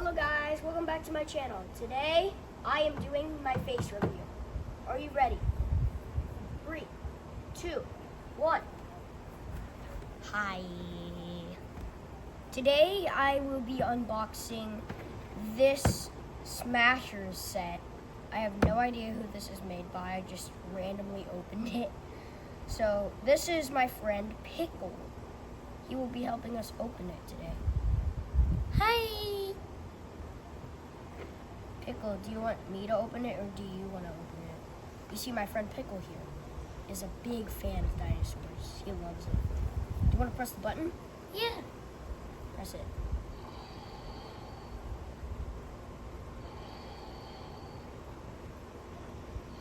Hello guys, welcome back to my channel. Today, I am doing my face review. Are you ready? 3, 2, 1. Hi. Today, I will be unboxing this Smashers set. I have no idea who this is made by. I just randomly opened it. So, this is my friend Pickle. He will be helping us open it today. Hi! Pickle, do you want me to open it or do you want to open it? You see, my friend Pickle here is a big fan of dinosaurs. He loves it. Do you want to press the button? Yeah. Press it.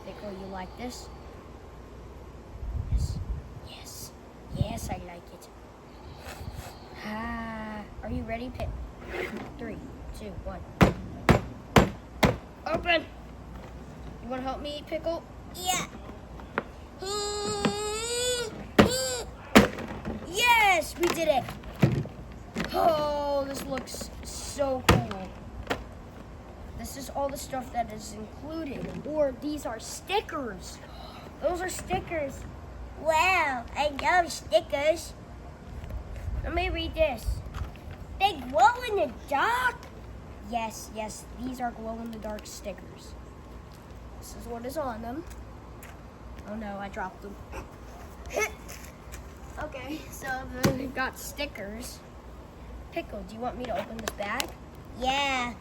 Pickle, you like this? Yes. Yes. Yes, I like it. Are you ready, Pick? 3, 2, 1. Open! You want to help me, Pickle? Yeah. Yes, we did it. Oh, this looks so cool. This is all the stuff that is included. Or these are stickers. Those are stickers. Wow, I love stickers. Let me read this. They glow in the dark? Yes, these are glow-in-the-dark stickers. This is what is on them. Oh no, I dropped them. Okay, so we've got stickers. Pickle, do you want me to open this bag? Yeah.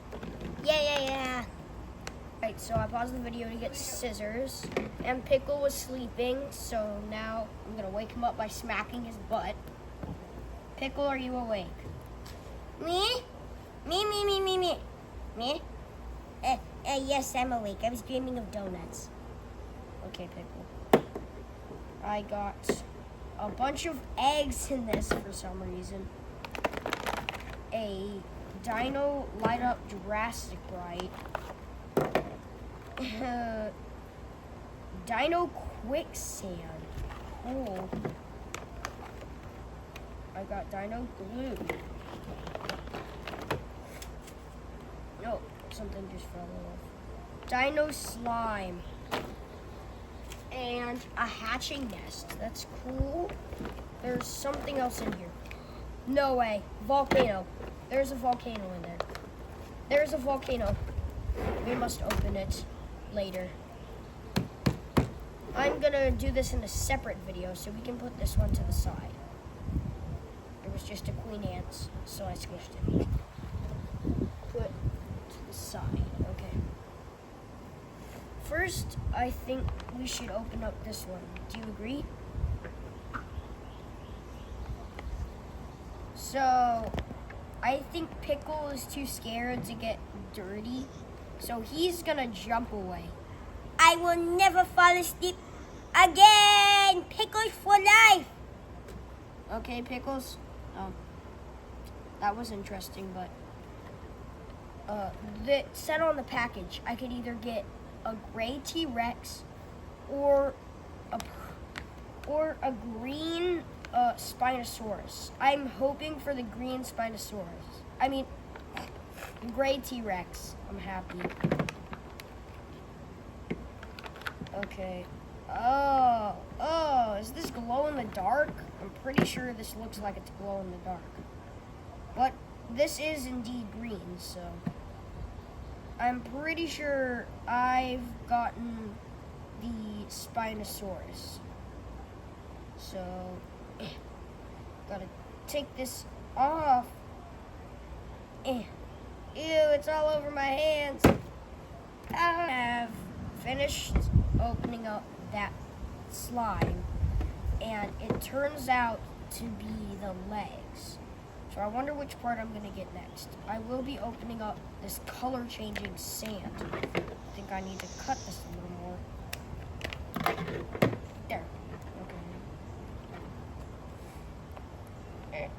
Alright, so I paused the video to get scissors. And Pickle was sleeping, so now I'm gonna wake him up by smacking his butt. Pickle, are you awake? Me? Me? Yes, I'm awake. I was dreaming of donuts. Okay, Pickle. I got a bunch of eggs in this for some reason. A Dino light up Jurassic Bright. Dino quicksand. Cool. I got Dino glue. No, something just fell off. Dino slime. And a hatching nest. That's cool. There's something else in here. No way. Volcano. There's a volcano in there. There's a volcano. We must open it later. I'm gonna do this in a separate video so we can put this one to the side. It was just a queen ant, so I squished it. Put to the side, okay. First, I think we should open up this one. Do you agree? So, I think Pickle is too scared to get dirty, so he's gonna jump away. I will never fall asleep again! Pickles for life! Okay, Pickles. That was interesting, but that said on the package, I could either get a gray T-Rex or a green Spinosaurus. I'm hoping for the green Spinosaurus. I mean, gray T-Rex. I'm happy. Okay. Oh, is this glow in the dark? I'm pretty sure this looks like it's glow in the dark. But this is indeed green, so I'm pretty sure I've gotten the Spinosaurus. So, gotta take this off. Ew, it's all over my hands. I have finished opening up that slime, and it turns out to be the legs. So I wonder which part I'm gonna get next. I will be opening up this color-changing sand. I think I need to cut this a little more. There. Okay. There.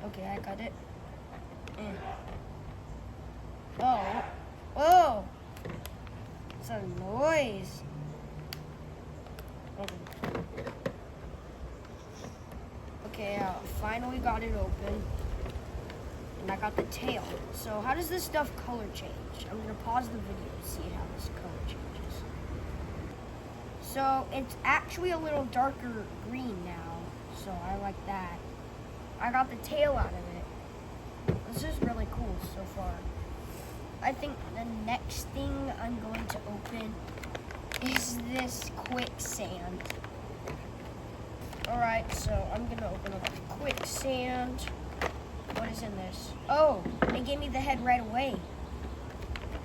Okay, I got it. Oh! It's a noise. Okay. Okay, finally got it open. And I got the tail. So how does this stuff color change? I'm gonna pause the video to see how this color changes. So it's actually a little darker green now. So I like that. I got the tail out of it. This is really cool so far. I think the next thing I'm going to open is this quicksand. Alright, so I'm gonna open up the quicksand. What is in this? Oh, it gave me the head right away.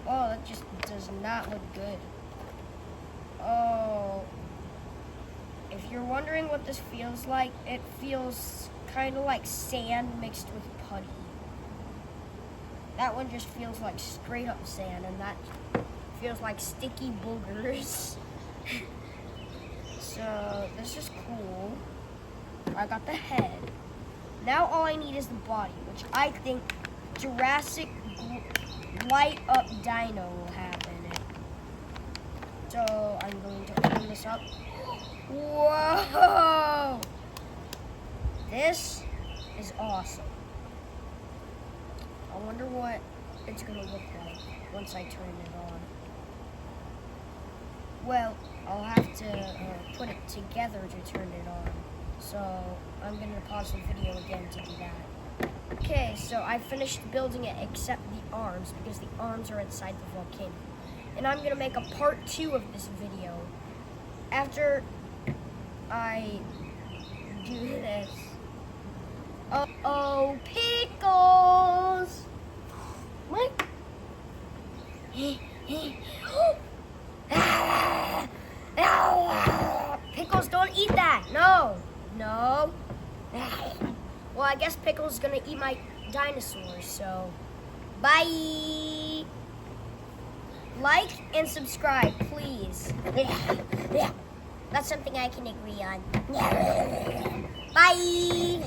Oh, that just does not look good. Oh, if you're wondering what this feels like, it feels kind of like sand mixed with putty. That one just feels like straight up sand, and that feels like sticky boogers. So this is cool. I got the head. Now all I need is the body, which I think Jurassic Light Up Dino will have in it. So I'm going to open this up. Whoa! This is awesome. I wonder what it's going to look like once I turn it on. Well, I'll have to put it together to turn it on. So I'm going to pause the video again to do that. Okay, so I finished building it except the arms, because the arms are inside the volcano. And I'm going to make a part 2 of this video after I do this. Uh-oh, pickles! What? Pickles, don't eat that. No. No. Well, I guess Pickles is gonna eat my dinosaurs, so bye. Like and subscribe, please. That's something I can agree on. Bye.